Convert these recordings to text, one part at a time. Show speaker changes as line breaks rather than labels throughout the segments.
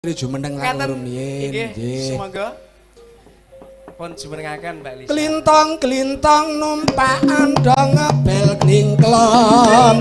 Jumeneng lan rumiyin.
Nggih, semoga pun jumenengaken Mbak Lisa.
Kelintong-kelintong numpak andhong ngebel klingklong.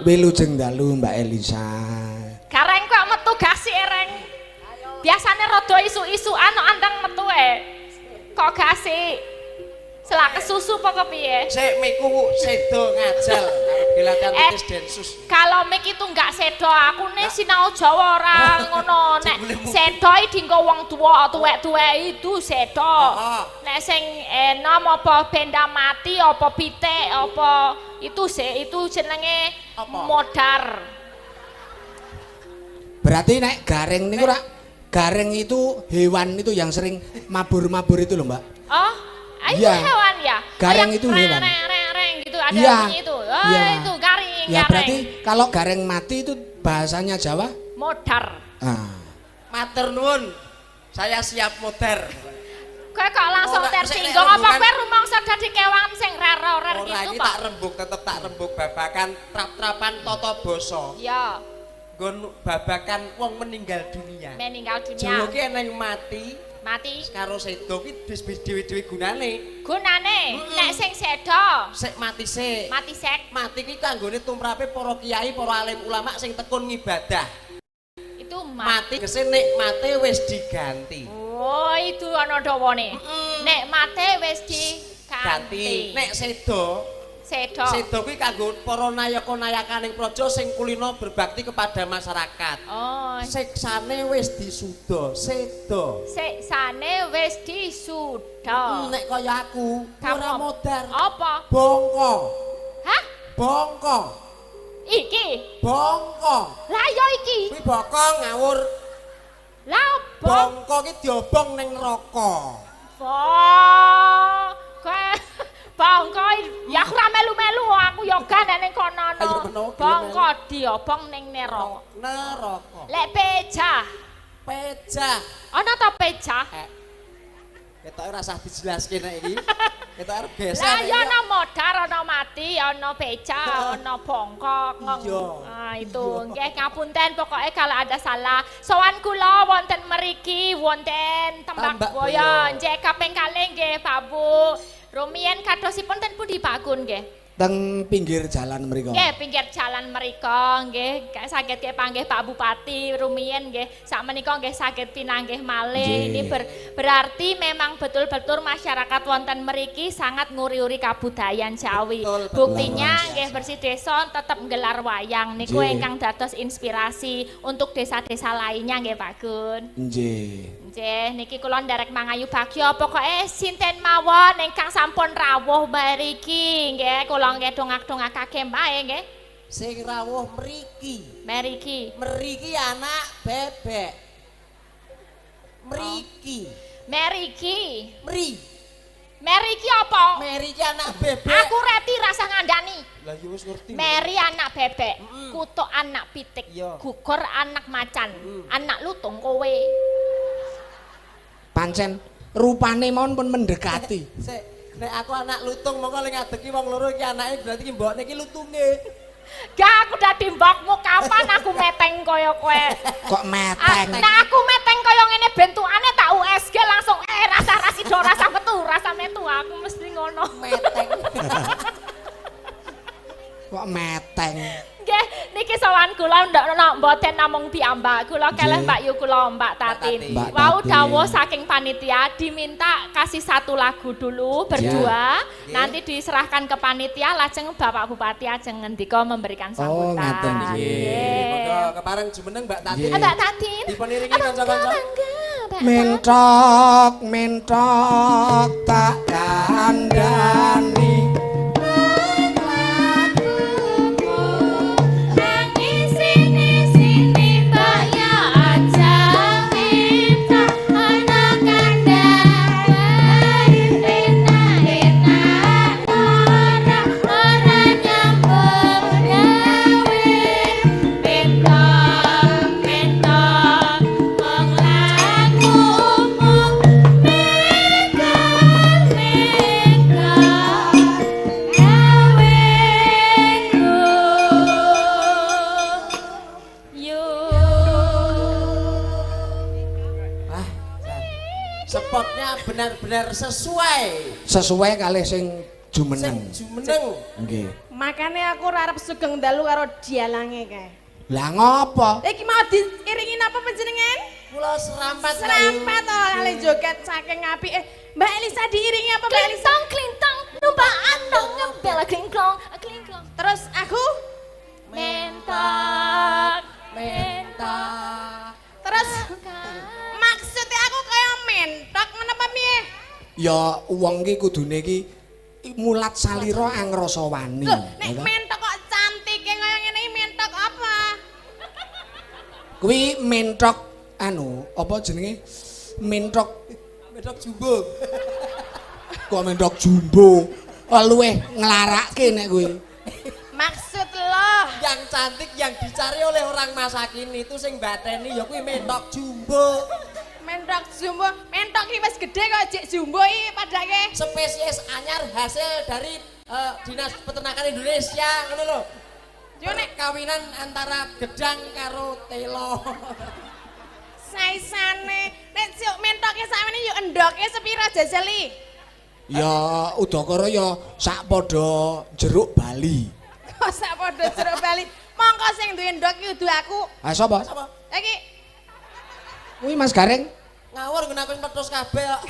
Wilujeng dalu Mbak Elisa.
Gareng kok metu gasi ereng. Biasane rada isu-isukan kok andang metu kok gasi. Selak kesusu apa kepiye?
Sik miku sedo ngajal arep gelakan tes densus.
Kalau mik itu enggak sedo, aku nih sinau Jawa ora ngono. Nek sedo iki dienggo wong tuwa, tuwek-tuwek itu sedo. Nek sing enom apa benda mati apa pitik apa itu jenenge modar.
Berarti nek gareng niku gareng itu hewan itu yang sering mabur-mabur itu loh, Mbak.
Oh, itu
ya.
Hewan ya.
Gareng itu hewan.
Reng gitu ada
ya.
bunyi itu. Oh, ya. Itu garing.
Ya berarti kalau gareng mati itu bahasanya Jawa?
Modar.
Matur nuwun. Saya siap modar.
Kowe kok langsung tersinggung apa kowe rumangsa dadi kewan sing rar-rar gitu kok.
Ora iki tak rembug tetep tak rembug babakan trap-trapan tata basa.
Iya.
Nggon babakan wong meninggal dunia.
Meninggal dunia.
Jawa ki eneng mati karo sedo ki dhewe-dhewe gunane.
Gunane nek sing sedo
sik mati sik. Mati ki kanggone tumrape para kiai, para alim ulama sing tekun ngibadah.
Itu
mati kese nikmate wis diganti.
Oh, itu ana dawane. Nikmate wis diganti.
Nek sedo kuwi kanggo para nayaka-nayakaning praja sing kulino berbakti kepada masyarakat.
Oh,
siksane wis disuda, sedo.
Siksane wis disuda.
Nek kaya aku ora modar.
Apa?
Bongko.
Hah?
Bongko.
Iki.
Bongko.
Lah ya iki.
Kuwi bokong ngawur.
Lah
bongko ki diobong ning neraka.
Bongko ya aku ora melu-melu aku yoga ning kono. Bongko diobong ning neraka. Lek pejah. Ana ta pejah?
Ketok ora usah dijelaske nek iki. Ketok arep geser.
Lah ya ana modar, ana mati, ana pecah, ana bongkok. Nah, itu nggih ngapunten pokoke kalau ada salah. Sowan kula wonten mriki wonten Tembak Boyo. Nggih kaping kalih nggih Pak Bu. Rumiyin kadosipun ten pundi Pak Gun nggih?
Teng pinggir jalan mriko.
Nggih, pinggir jalan mriko nggih. Saged kepanggih Pak Bupati rumiyin nggih. Sakmenika nggih saged pinanggih malih. Ini berarti memang betul-betul masyarakat wonten mriki sangat nguri-uri kabudayan Jawi. Buktinya nggih Bersih Desa tetap nggelar wayang niku ingkang dados inspirasi untuk desa-desa lainnya nggih Pak Gun.
Nggih.
Nggih, niki kula nderek mangayu bagya pokoke sinten mawon ingkang sampun rawuh mriki nggih kula nggih dongak-dongakake mbae nggih.
Sing rawuh mriki. Mriki anak bebek. Mriki.
Mriki.
Mri.
Mary iki apa?
Mary iki anak bebek.
Aku reti rasa ngandani.
Lah ya wis ngerti.
Mary anak bebek, Kutuk anak pitik,
Iya.
Gugur anak macan, anak lutung kowe.
Pancen rupane mon pun mendekati.
Sik, nek aku anak lutung mongko ling ngadeki wong loro iki anake berarti ki mbokne iki lutunge.
Gak aku dadi mbokmu kapan aku meteng kaya kowe.
Kok meteng?
Nah aku meteng kaya ngene bentukane tak USG langsung rasa rasido rasa metu rasa metu aku mesti ngono.
Meteng.
Kok meteng?
Nggih niki sowan kula ndak mboten namung piyambak kula keleh
Nggih.
Mbak Yu kula Mbak Tatin.
Mbak
Wau
Tatin.
dawuh saking panitia diminta kasih satu lagu dulu berdua nanti diserahkan ke panitia lajeng Bapak Bupati ajeng ngendika memberikan sambutan.
ngaten, nggih.
Nggih.
Monggo kepareng jumeneng Mbak Tatin.
Nggih.
Mbak Tatin.
Dipun iringi kanca-kanca.
Mentok mentok tak kandhani.
Spotnya benar-benar sesuai.
Sesuai kalih sing
Sing
jumeneng.
jumeneng.
Nggih.
Makane aku ora arep sugeng dalu karo dialange kae.
Lah ngopo?
Iki mau diiringi napa panjenengan?
Kula serampat.
Serampet to kali joget saking apike. Mbak Elisa diiringi apa Mbak Elisa?
Klintong klintong numpak andong ngembel klingklong klingklong.
Terus aku
Mentok
Mentok.
terus maksudnya aku kaya mentok ngono apa piye?
Ya wong iki kudune iki mulat salira angrasa wani.
Loh, nek mentok kok cantike kaya ngene iki mentok apa?
Kuwi mentok anu, apa jenenge? Mentok
Mentok jumbo.
kok mentok jumbo. Luwih nglarake nek kuwi.
Maksud lo
Yang cantik yang dicari oleh orang masa kini itu sing bateni ya kuwi mentok jumbo.
mentok jumbo, mentok iki wis gedhe kok jek jumbo iki padake.
Spesies anyar hasil dari Dinas Peternakan Indonesia ngono lho.
Yo nek
Kawinan antara gedang karo telo.
saisane nek sik mentoke sakmene yo endoke sepira jajali?
Ya udakara ya sak padha jeruk Bali.
Kok sak padha jeruk Bali. Mongko sing duwe endok iki kudu aku.
Ah sapa?
Sapa?
Iki
Kuwi Mas Gareng.
Ngawur ngene aku meletus kabeh kok.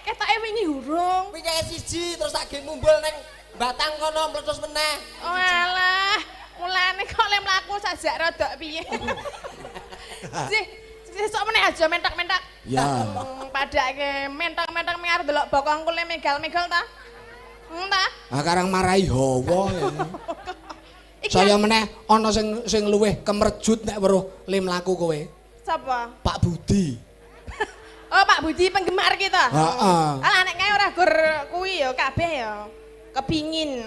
ketoke wingi hurung.
Kuwi kayak siji terus tak ge mumbul ning batang kono meletus meneh.
Oh alah, mulane kok le mlaku sajak rodok piye. Sesuk meneh aja mentok-mentok.
Ya.
Padake mentok-mentok ming arep delok bokongku le megal-megal ta? Ta?
Ah karang marai hawa.
Iki
Saya meneh ana sing luwih kemerjut nek weruh le mlaku kowe.
sapa?
Pak Budi.
Oh, Pak Budi penggemar kita.
Heeh.
Alah nek kae ora gur kuwi ya kabeh ya. Kepingin.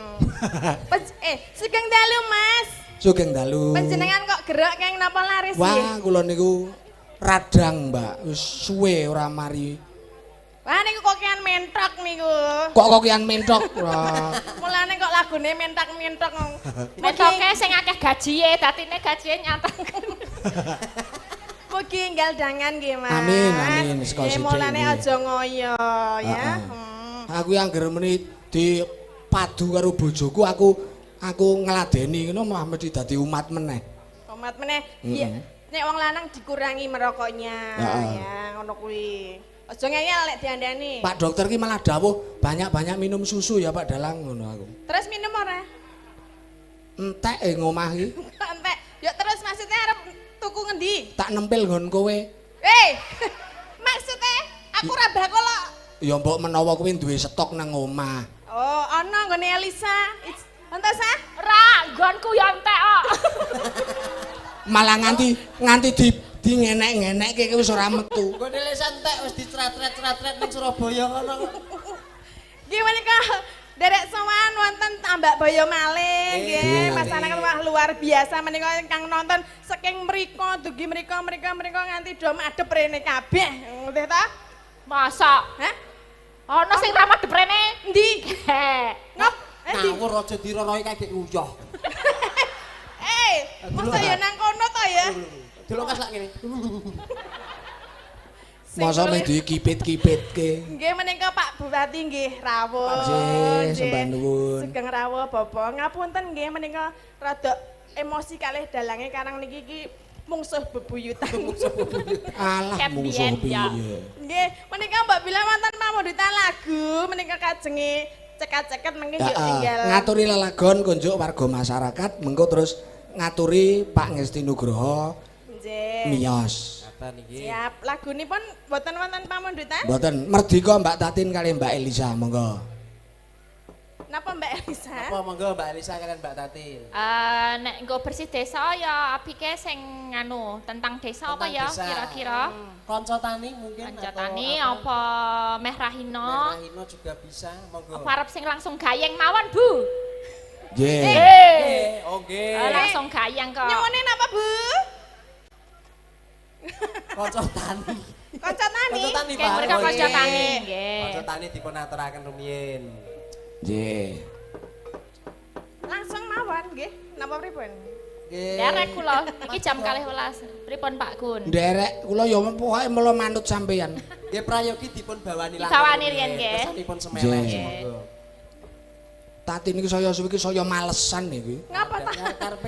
Sugeng dalu, Mas.
Sugeng dalu.
Panjenengan kok gerak keng napa laris
Wah, kula niku radang, Mbak. Wis suwe ora mari.
Wah niku kok kian mentok niku.
Kok kokian mentok. Wah.
Mulane kok lagune mentok-mentok.
Mentoke sing akeh gajiye datine gajiye nyanteng.
Mugi enggal dangan nggih, Mas.
Amin, amin. Seka
Nggih,
sithik
mulane
nggih.
aja ngoyo ya.
Heeh. Aku yang anggere meni dipadu karo bojoku aku ngladeni ngono malah mesti dadi umat meneh.
Umat meneh. Iya. Nek wong lanang dikurangi merokoknya ya, ngono kuwi. Aja ngeyel lek diandani.
Pak dokter ki malah dawuh banyak-banyak minum susu ya Pak Dalang ngono aku.
Terus minum ora?
Entek ngomah iki
Entek. Ya terus maksudnya arep tuku ngendi?
tak nempel nggon kowe.
Maksudnya aku ora bakal kok.
Ya mbok menawa kowe duwe stok nang omah.
Oh, ana nggone Elisa. Entas ah?
Ra, nggonku ya entek kok.
Malah nganti ngenek-ngenekke wis ora metu.
Nggone lek santek wis dicratret-cratret ning Surabaya ngono.
Nggih menika derek sowan wonten Tambak Baya malih nggih masyarakat wah luar biasa menika ingkang nonton saking mriko dugi mriko nganti do madhep rene kabeh nggih ta?
Masa?
Hah?
Ana sing ra madhep rene.
Endi? Ngop?
Ngawur aja diroroi kagek uyah.
Masa ya nang kono ta ya?
Delok kas lak ngene.
Masa ning dikipit-kipitke.
Nggih menika Pak Bupati nggih rawuh.
Nggih, sembah nuwun.
Sugeng rawuh Bapak. Ngapunten nggih menika rada emosi kalih dalange karang niki iki mungsuh bebuyutan.
Alah mungsuh piye.
Nggih, menika Mbak Bila wonten pamundhutan lagu menika kajenge ceket-ceket mengke yo tinggal.
Ngaturi lelagon kunjuk warga masyarakat mengko terus ngaturi Pak Ngesti Nugroho.
Nggih.
Miyos.
Siap, lagunipun boten wonten pamundhutan?
Mboten, merdika Mbak Tatin kali Mbak Elisa, monggo.
Napa Mbak Elisa?
Apa monggo Mbak Elisa kalian Mbak Tatin?
Nek nggo bersih desa ya apike sing nganu tentang desa apa ya kira-kira?
Kanca tani mungkin
Kanca tani apa meh rahina?
Rahina juga bisa, monggo.
Apa arep sing langsung gayeng mawon, Bu?
Nggih.
Oh nggih.
Langsung gayeng kok.
Nyuwune napa, Bu?
Kanca tani.
Kanca tani.
Kanca tani,
Nggih,
Pak.
mereka
Oh,
kanca
iya.
tani nggih.
Kanca tani dipun aturaken rumiyin.
Nggih.
Langsung mawon nggih. Napa pripun?
Nggih.
Derek kula, iki jam 12. Pripun Pak Gun?
Nderek kula ya pokoke mula manut sampeyan.
Nggih prayogi dipun bawani langsung.
Dibawani riyen nggih.
Kesanipun semeleh
Nggih.
monggo.
Tatin iki saya suwi iki saya malesan iki.
Ngapa ta?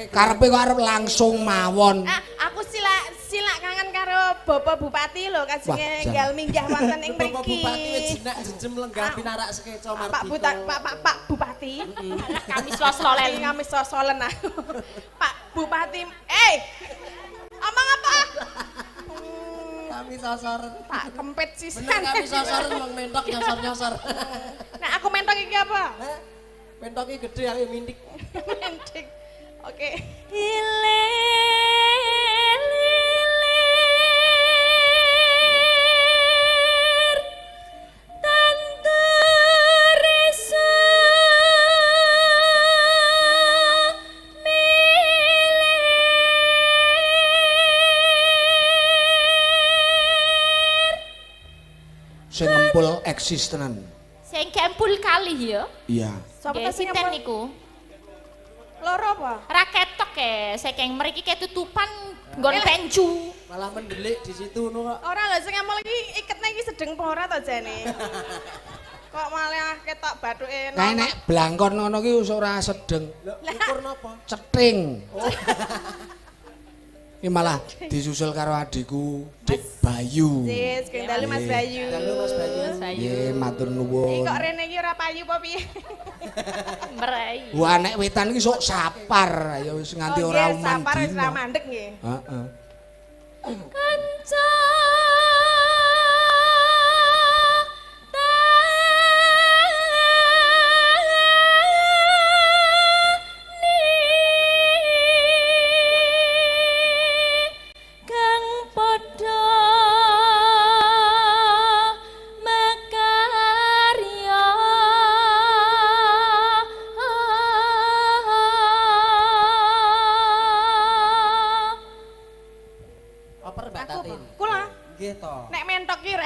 Karepe kok arep langsung mawon.
Aku silak kangen karo Bapak Bupati lho
Wah,
kajenge
jan.
enggal minggah wonten ing
Bapak
mriki.
Bupati wis jinak jenjem lenggah pinarak sekeca
Pak
mardika.
Bupati.
Kami slolen.
Kami sosolen aku. Pak Bupati. Omong apa?
Kami sosor.
Pak kempet sisan.
Bener kami sosor wong mentok nyosor-nyosor.
Nah aku mentok iki apa?
Hah? Mentoknya gede aku mindik.
Mentik. Oke.
Sing ngempul eksis tenan.
Sing kempul kali ya.
Iya.
Sapa
Nggih,
sing
sinten
apa?
niku?
Loro apa?
Ra ketok saking mriki ketutupan nggon penju.
Malah mendelik di situ no kok.
Ora lho sing ngomong iki iketne iki sedeng apa ora to jane? Kok malah ketok bathuke.
Kae nek blangkon ngono ki wis ora sedeng,
Lho, ukur napa?
ceting. Iki malah disusul karo adikku, Dik Bayu.
Sis, kendali Mas Bayu.
Halo Mas Bayu.
Nggih, matur
Iki
nuwun.
kok rene iki ora payu apa piye?
Merai.
Wah nek wetan iki sok sapar, ya wis nganti ora
nggih,
uman
sapar wis ra
dina.
mandek nggih.
Heeh.
Kanca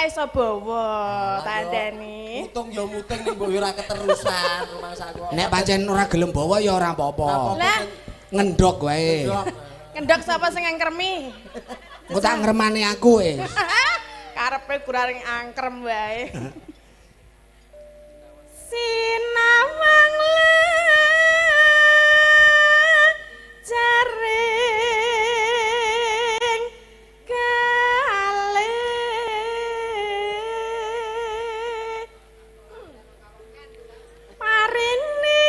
iso bawa tandane.
Mutung ya muting ning mbok ora keterusan rumah saku.
Nek pancen ora gelem bawa ya ora apa-apa.
Lah,
Ngendhok wae.
ngendhok sapa sing angkremi?
Engko tak ngremani aku wis.
Karepe kurang angkrem wae. Sinawang jaring kalih marini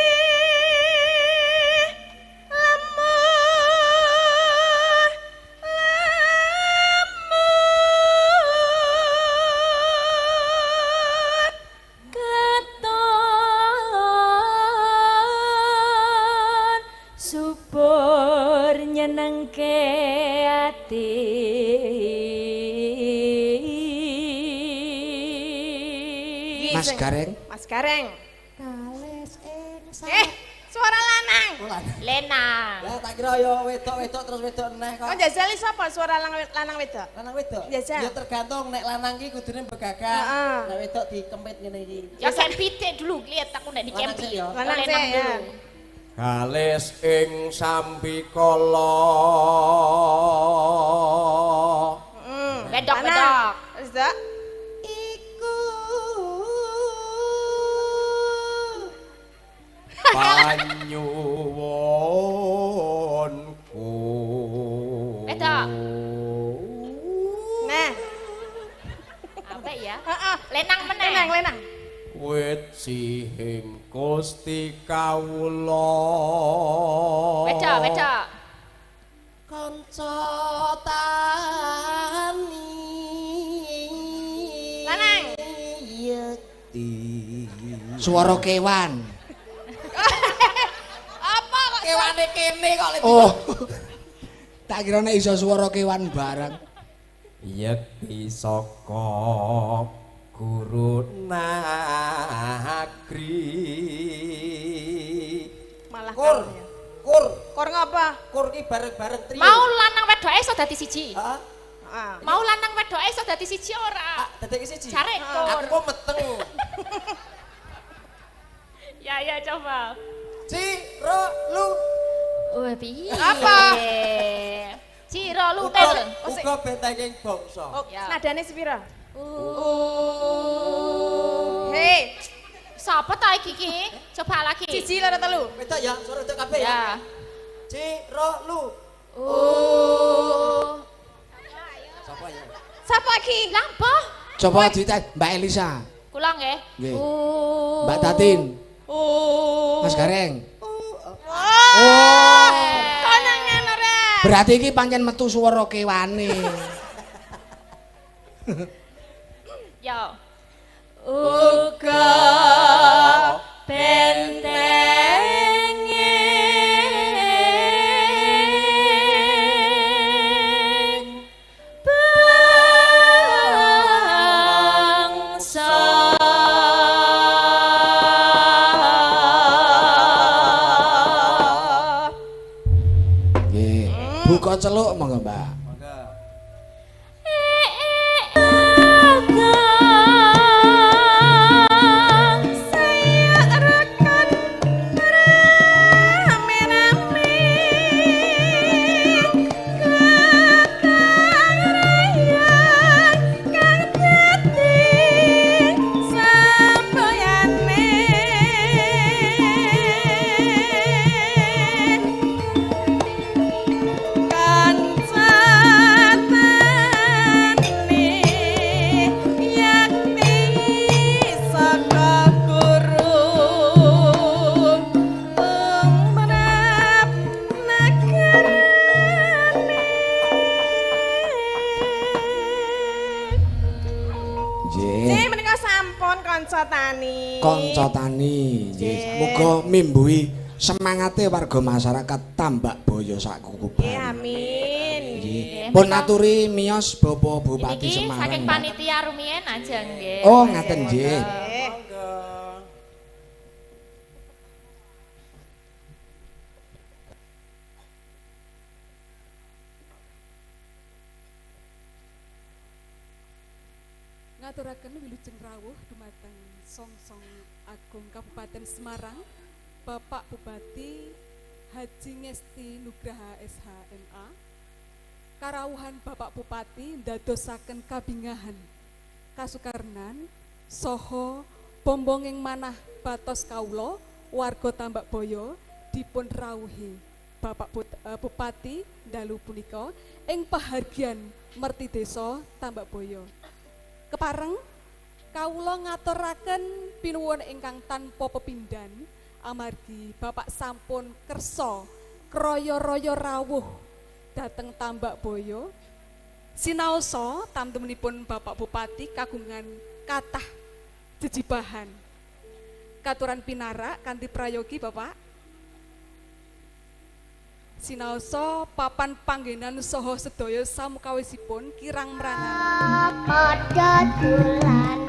subur nyenengke ati
Mas Gareng.
Mas Gareng.
Kales ing
Suara lanang.
Lena.
Lah tak kira ya wedok-wedok terus wedok neh kok.
Kok jajali sapa suara lanang wedok?
Lanang wedok?
Jajal.
Ya tergantung nek lanang ki kudune begagak.
Heeh.
Nek wedok dikempit ngene iki.
Ya kan pitik dulu lihat aku nek dikempit.
Lanang
Lenang
sih ya.
dulu.
Kalis ing sambikala.
Bedok-bedok.
Wis dak.
iku
Panyuwunku.
Bedok.
Nah,
Apa ya?
heeh.
Lenang meneh.
Lenang.
Wit sihing Gusti kawula.
Bedok.
Kanca tani.
Lanang.
Yekti.
Suara kewan.
Apa kok
Kewane kene kok lek.
Oh. Tak kira nek iso suara kewan barang.
Yekti saka guru nagri.
malah
Kur.
kamu ya.
Kur.
Kor ngapa?
Kur ki bareng-bareng trio.
Mau lanang wedoke iso dadi siji.
Heeh.
Heeh.
Mau lanang wedoke iso dadi siji ora?
Dadek siji.
Cari kur.
Aku meteng.
Ya coba.
Ciro lu.
Wah piye?
Apa?
Ciro lutel.
Uga bentenging bangsa.
Oh,
Ya.
nadane sepira? Hei,
Sapa ta iki ki? Coba lagi.
siji loro telu.
Wedok ya, suara wedok kabeh ya.
Ya.
Ciro lu. Sapa ya?
Sapa iki?
Lampo.
Coba dites Mbak Elisa.
Kula nggih.
Nggih. Mbak Tatin. Mas Gareng.
Oh. Konangan ora.
Berarti iki pancen metu swara kewane.
Yo. Uga bentenging bangsa.
Nggih. Buka celuk monggo, Mbak.
Monggo.
Nggih, menika sampun kanca tani.
Kanca tani. Nggih. Muga mimbuhi semangate warga masyarakat Tambak Boyo sak
Nggih,
kukuban.
amin.
Nggih.
Nggih,
Pun
menika-
aturi miyos Bapak Bupati
Iki
Semarang.
saking
Mbak.
panitia rumiyin aja nggih.
Oh, ngaten nggih.
Nggih.
Monggo.
Ngaturaken wilujeng rawuh dumateng Songsong Agung Kabupaten Semarang, Bapak Bupati Haji Ngesti Nugraha SHMA. Karawuhan Bapak Bupati ndadosaken kabingahan kasukarnan saha bombonging manah batos kawula warga Tambak Boyo dipun rawuhi Bapak Bupati dalu punika ing pahargyan Merti Desa Tambak Boyo. Kepareng kawula ngaturaken pinuwun ingkang tanpa pepindhan amargi Bapak sampun kersa kraya-raya rawuh dhateng Tambak Boyo. Sinaosa tamtumenipun Bapak Bupati kagungan kathah jejibahan. Katuran pinarak kanthi prayogi Bapak. Sinaosa papan panggenan saha sedaya samukawisipun kirang mrangan.
padha dolanan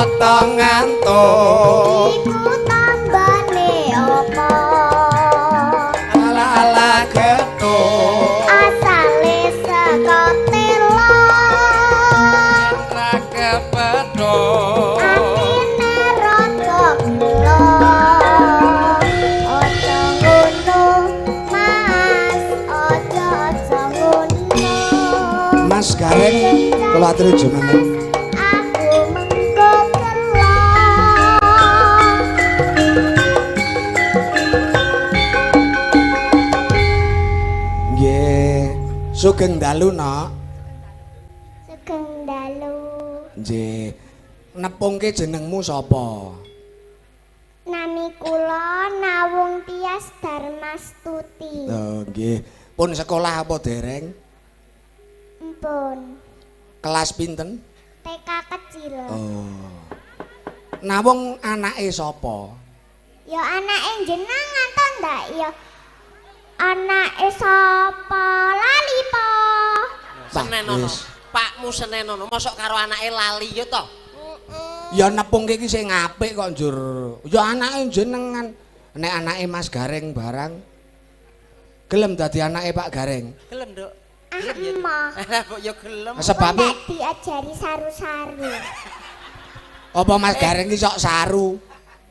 mata ngantuk
iku tambane apa
ala-ala getuk
asale saka telo
ra kepethuk
atine rada gelo aja ngono mas aja ngono
Mas Gareng kula aturi jumeneng
aku mengko gelo
nggih sugeng dalu nok
sugeng dalu
nggih nepungke jenengmu sapa
nami kula Nawung Tias Darmastuti
oh nggih pun sekolah apa dereng
mpun
kelas pinten
TK kecil
oh Nawung anake sapa
ya anake jenengan to ndak ya anake sapa lali po
senenono
wis.
pakmu senenono mosok karo anake lali ya to
Ya nepungke iki sing apik kok njur. Ya anake jenengan. Nek anake Mas Gareng barang gelem dadi anake Pak Gareng.
gelem nduk
emah
kok ya gelem
Sebabe
ndak diajari saru-saru
apa Mas Gareng iki sok saru?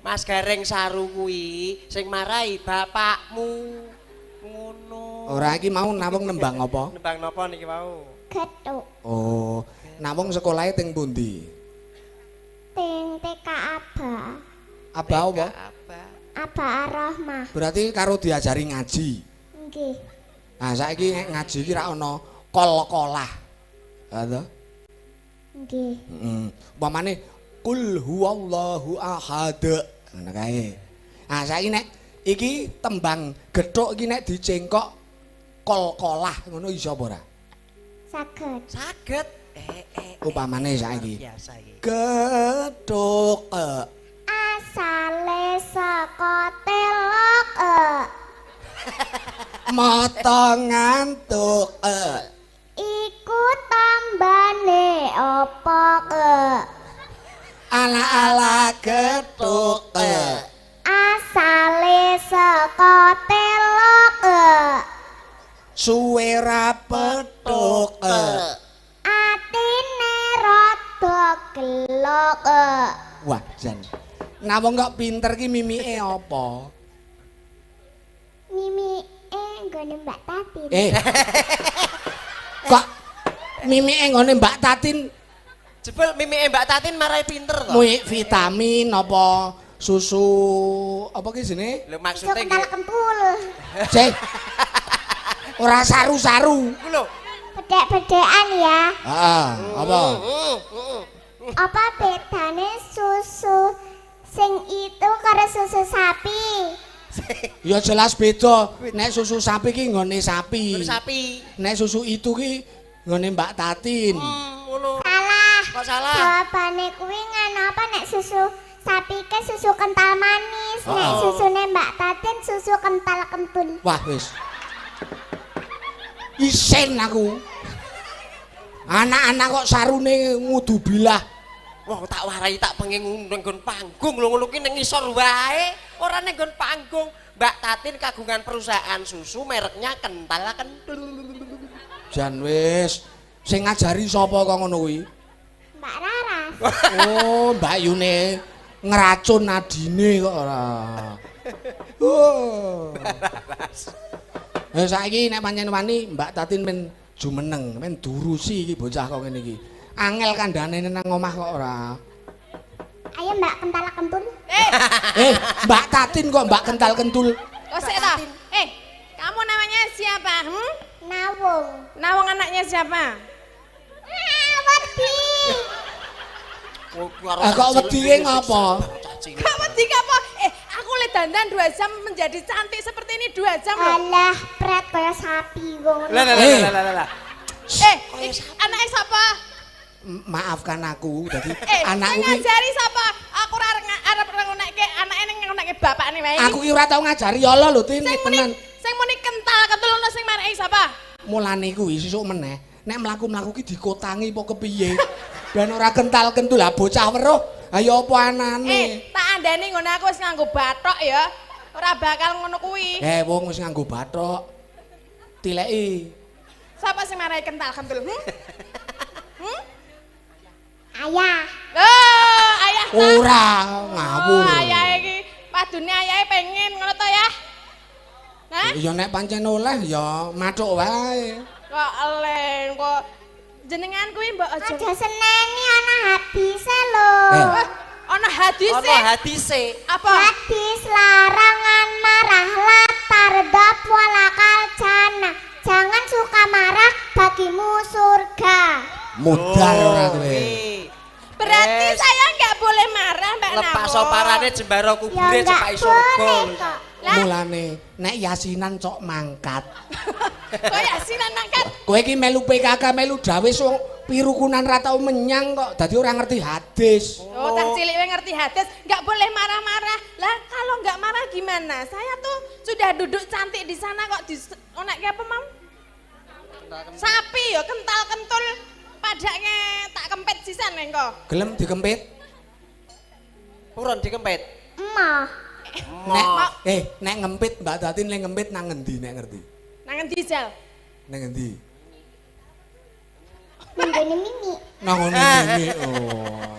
Mas Gareng saru kuwi sing marahi bapakmu ngono
Ora iki mau Nawung nembang apa?
nembang napa niki mau
getuk
Oh, Nawung sekolahe teng pundi?
ting TK Aba
Aba apa?
apa
Aba Ar-Rahmah
Berarti karo diajari ngaji.
nggih
Nah, saiki ngaji iki ra ana kol-kolah. Ha to?
nggih
Heeh. Umpamane kul huwallahu ahad. Ngono kae. Ah saiki nek iki tembang gethuk iki nek dicengkok kol-kolah ngono iso apa ora?
saged
saged
Upamane saiki.
biasa iki
Gethuk
asale saka telok
mata ngantuk
iku tambane apa
ala-ala gethuk
asale saka telok
suwe ra petuk
atine rada gelok
wah jan Nawung kok pinter ki mimike apa
mimi nggone Mbak Tatin
kok mimike nggone Mbak Tatin
jebul mimike Mbak Tatin marai pinter to
muik vitamin apa susu apa ki jenenge
lho
iso
maksudnya
kental kentul
Cek. Ora saru-saru.
iku lho
bedek-bedekan ya
Heeh, apa?
apa bedane susu sing itu karo susu sapi
Ya jelas beda. Nek susu sapi ki nggone sapi.
sapi
Nek susu itu ki nggone Mbak Tatin.
ngono
salah
kok salah
jawabane kuwi ngono apa nek susu sapi ke susu kental manis nek susune Mbak Tatin susu kental kentul
Wah wis. Isen aku. Anak-anak kok sarune ngudu bilah.
wah tak warai tak pengen nggon panggung lho ngono ki ning ngisor wae ora ning nggon panggung Mbak Tatin kagungan perusahaan susu mereknya kental kentul
Jan wis. Sing ngajari sapa kok ngono kuwi?
Mbak Raras
Oh, Mbak Yune ngeracun adine kok ora. Oh. Saiki nek pancen wani Mbak Tatin men jumeneng, men durusi iki bocah kok ngene iki. Angel kandhane nang omah kok ora.
ayo Mbak kental kentul
Mbak Tatin kok Mbak kental kentul.
Oh, sik ta. Kamu namanya siapa?
Nawung
Nawang anaknya siapa?
wedi
Kok wedi ngapa?
Kak wedi apa? Aku le dandan 2 jam menjadi cantik seperti ini 2 jam loh.
alah pret kaya sapi wong
lah
Anaknya siapa?
Maafkan aku dadi
Sing
anakku ki
ngajari siapa? Aku ora arep ngonekke anake ning ngonekke bapakne wae.
aku ki ora tau ngajari Allah lho Tin tenan.
Sing muni kental kentul ono sing mareki siapa?
Mulane kuwi sesuk meneh nek mlaku-mlaku ki dikotangi apa kepiye ben ora kental kentul lah bocah weruh Ayo apa anane?
Tak andani ngono aku wis nganggo bathok ya. Ora bakal ngono kuwi.
Wong wis nganggo bathok. Tileki.
Sapa sing marahi kental kentul?
Ayah.
Oh, ayah ta.
Ora ngawur.
Oh, ayah iki padune ayahe pengen ngono to ya. Hah?
Ya nek pancen oleh ya mathuk wae.
Kok eleng kok jenengan kuwi mbok aja.
Aja seneni ana hadise lho.
Ana hadise.
Apa hadise?
Apa?
Hadis larangan marah latar dap walakal jana. Jangan suka marah bagimu surga.
Mudar ora kowe.
Berarti
Yes.
saya nggak boleh marah Mbak Nawang.
Lepas soparane jembaro
Ya
kubure
enggak
cepai surga.
boleh kok.
Lah,
Mulane nek yasinan cok mangkat.
kok yasinan angkat.
Kowe iki melu PKK melu dawis wong pirukunan ra tau menyang kok. Dadi ora ngerti hadis.
Oh, tak cilik wae ngerti hadis, nggak boleh marah-marah. Lah, kalau nggak marah gimana? Saya tuh sudah duduk cantik di sana kok di onek apa, Mam? Sapi ya kental kentul padake tak kempet sisan engko.
Gelem dikempit?
Purun dikempit.
Emoh.
Nek ngempit Mbak Tatin le ngempit nang ngendi nek ngerti?
Nang endi Jal?
Nang ngendi?
Menggone mimi.
Nang ngono iki. Oh.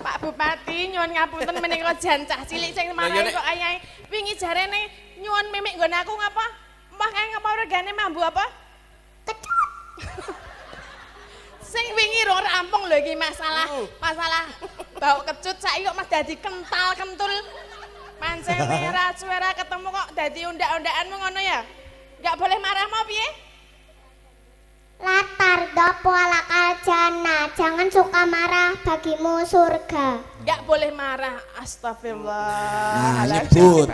Pak Bupati nyuwun ngapunten menika jan cah cilik sing marahi kok ayahe wingi jarene nyuwun mimik nggon aku ngapa? Mbah kae ngapa regane mambu apa?
Kecut.
Sing wingi rong rampung lho iki masalah bau kecut saiki kok mas dadi kental kentul. Pancen merah suara ketemu kok dadi undak-undakanmu ngono ya? Enggak boleh marah mau piye?
Latar dap walakal jana. Jangan suka marah bagimu surga.
Enggak boleh marah. Astagfirullah.
Nah, nyebut.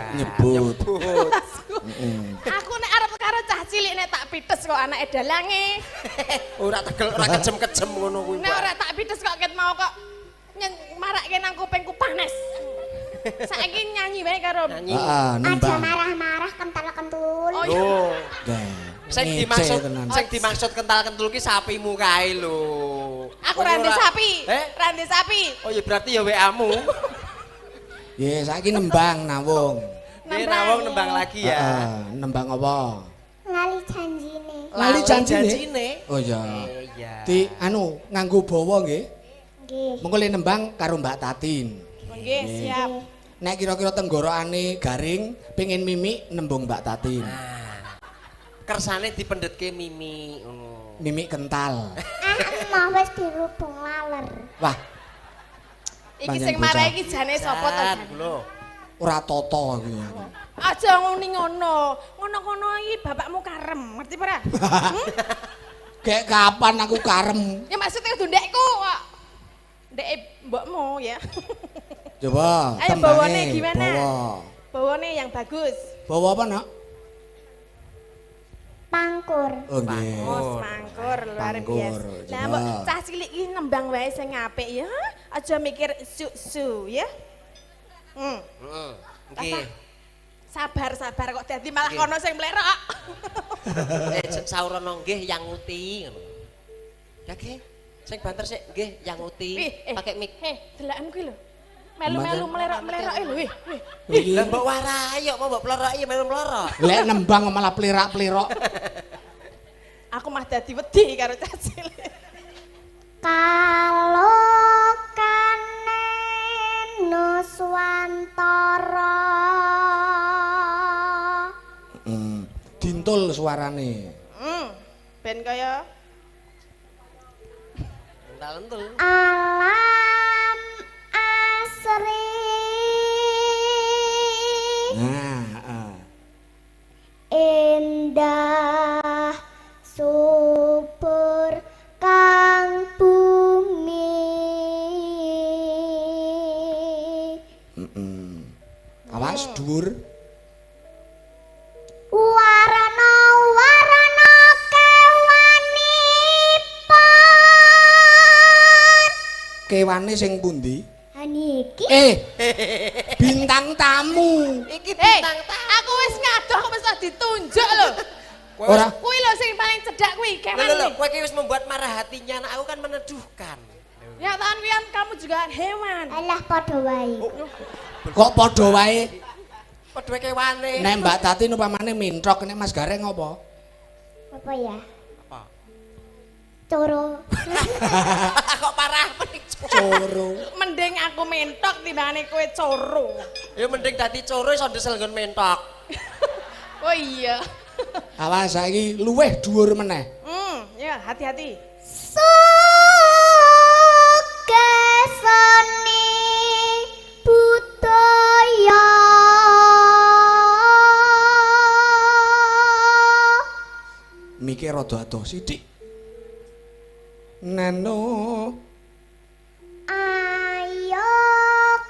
Aku nek arep karo cah cilik nek tak pites kok anake dalange.
Ora tegel, ora kejem-kejem ngono kuwi.
Nek ora tak pites kok ket mau kok marake nang kupingku panas. Saiki nyanyi wae karo
Nyanyi.
Heeh,
Aja
nembang.
marah-marah kental kentul.
Oh, iya.
Oh. Sing
Ngece
dimaksud
tenan.
sing dimaksud kental kentul ki sapimu kae lho.
Aku rande sapi.
Eh?
Rande sapi.
Oh ya berarti ya WA-mu.
Ya saiki nembang Nawung.
Nawang nembang lagi ya.
Heeh, nembang apa?
Ngali janjine.
Lali janjine?
janjine.
Oh iya.
Iya.
Di anu nganggo bawa nggih.
Nggih.
Mengko le nembang karo Mbak Tatin.
Nggih, siap.
Nek kira-kira tenggorokane garing, pengen mimik nembung Mbak Tatin.
Kersane dipendhetke mimi ngono.
Mimik kental.
Emoh wis dirubung laler.
Wah,
Iki
Panjang
sing
bocah.
marahi iki jane sapa to? Jan?
Lho.
ora toto iki.
Aja ngoni ngono. Ngono-ngono iki bapakmu karem, ngerti ora?
Kayak kapan aku karem?
Ya maksudnya kudu ndekku kok. Ndeke mbokmu ya.
Coba
Ayo,
tembange,
bawane gimana?
Bawa.
Bawane yang bagus.
Bawa apa, Nak?
Pangkur.
Oh nggih.
Oh, mangkur luar
Pangkur,
biasa. Nah,
coba.
mbok cah cilik iki nembang wae sing apik ya. Aja mikir su ya.
Heeh. Nggih.
Sabar kok dadi malah
Nggih.
kono sing mlerok.
Saurono nggih yang uti ngono. Ya nggih. Sing banter sik nggih yang uti. Pakai mic.
Delakan kuwi lho. Melu-melu mlerok-mlerok lho, wih.
Iki
Lah mbok warai kok mau mbok ploroki melu mlorok.
lek nembang malah plirak-plirok.
Aku mah dadi wedi karo cah cilik.
Kalau kanen nuswantara.
Dintul suarane.
Ben kaya
Entul-entul.
Alam asri.
Nah, heeh.
Indah subur kang bumi.
Awas dhuwur.
Warna-warna kewanipun.
Kewane sing pundi?
Niki
Bintang tamu.
Iki
Hei,
bintang tamu.
aku wis ngadoh kok wis ditunjuk lho.
Ora.
Kuwi lho sing paling cedhak kuwi
Lho,
kewan.
kowe iki wis membuat marah hatinya anak aku kan meneduhkan.
Ya tahun pian kamu juga hewan.
Alah padha wae.
Kok padha wae?
Padha kewane.
Nek Mbak Tati upamane mintrok, nek Mas Gareng apa?
Apa ya?
Apa?
Coro.
Kok parah pening
Coro.
Mending aku mentok timbangane kowe coro.
Ya mending dadi coro iso ndesel nggon mentok.
Oh iya.
Awas saiki luweh dhuwur meneh.
Ya hati-hati.
Sugesane budaya
Mikir rada ado sithik. Nano
ayo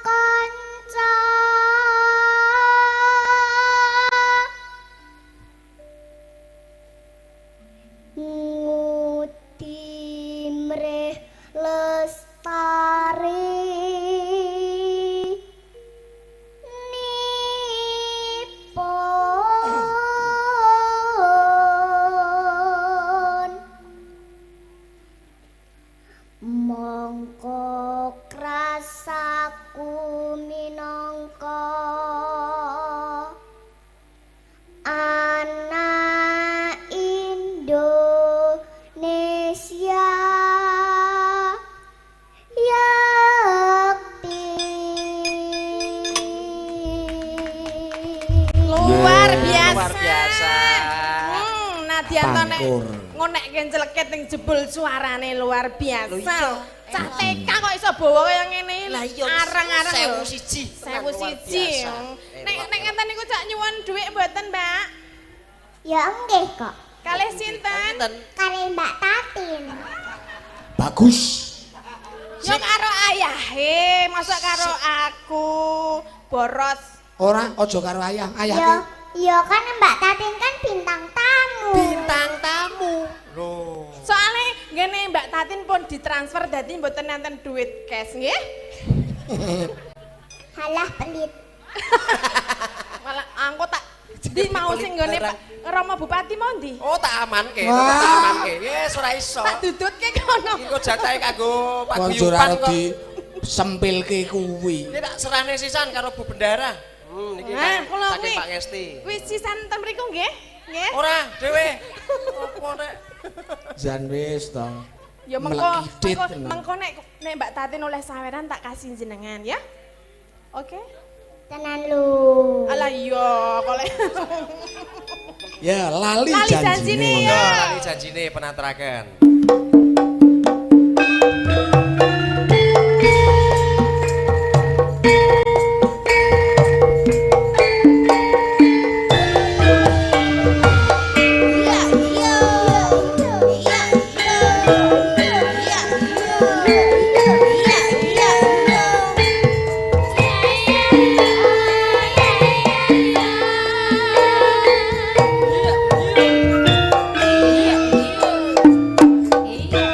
kanca ngudi mreh lestari nipun mongko krasaku minangka anak Indonesia yakti
Luar biasa.
Luar biasa.
Nadianto nek
Pangkur.
ngonekke celeket ning jebul suarane luar
Lho
biasa.
iya.
Cah TK kok iso bawa kaya ngene.
Lah iya
Arang-arang lho.
1001.
1001. Nek ngeten niku cak nyuwun dhuwit mboten, Mbak?
ya enggih kok
Kalih sinten?
Sinten?
kali Mbak Tatin
bagus.
Yo karo ayahe, masa karo aku. Boros.
Ora aja karo ayah.
ya
Ayahke
ya kan Mbak Tatin kan bintang tamu
Bintang tamu. Loh.
Soale ngene Mbak Tatin pun ditransfer dadi mboten nenten duit cash nggih.
halah pelit
Malah angko tak di mau sing nggone Pak Rama Bupati mau ndi?
Oh tak amanke,
Wah.
tak amanke. Yes ora iso.
Tak dudutke kono.
Iku jatahe kanggo Pak
konco
Guyupan
ora
kok.
di sempilke kuwi.
Ini tak serahne sisan karo Bu Bendara. Niki
Nah, kula
saking
kuwi.
Pak Ngesti.
Wis sisan ten mriku nggih? Nggih.
Ora, dhewe. Apa nek?
Jan wis to.
Ya
Melekidit
mengko
tenan.
mengko nek Mbak Tatin oleh saweran tak kasih jenengan ya. Oke?
tenan lu
Alah iya kole.
Ya lali
Lali
janjine.
janjine,
Monggo
ya.
lali janjine penaturaken.
Iya.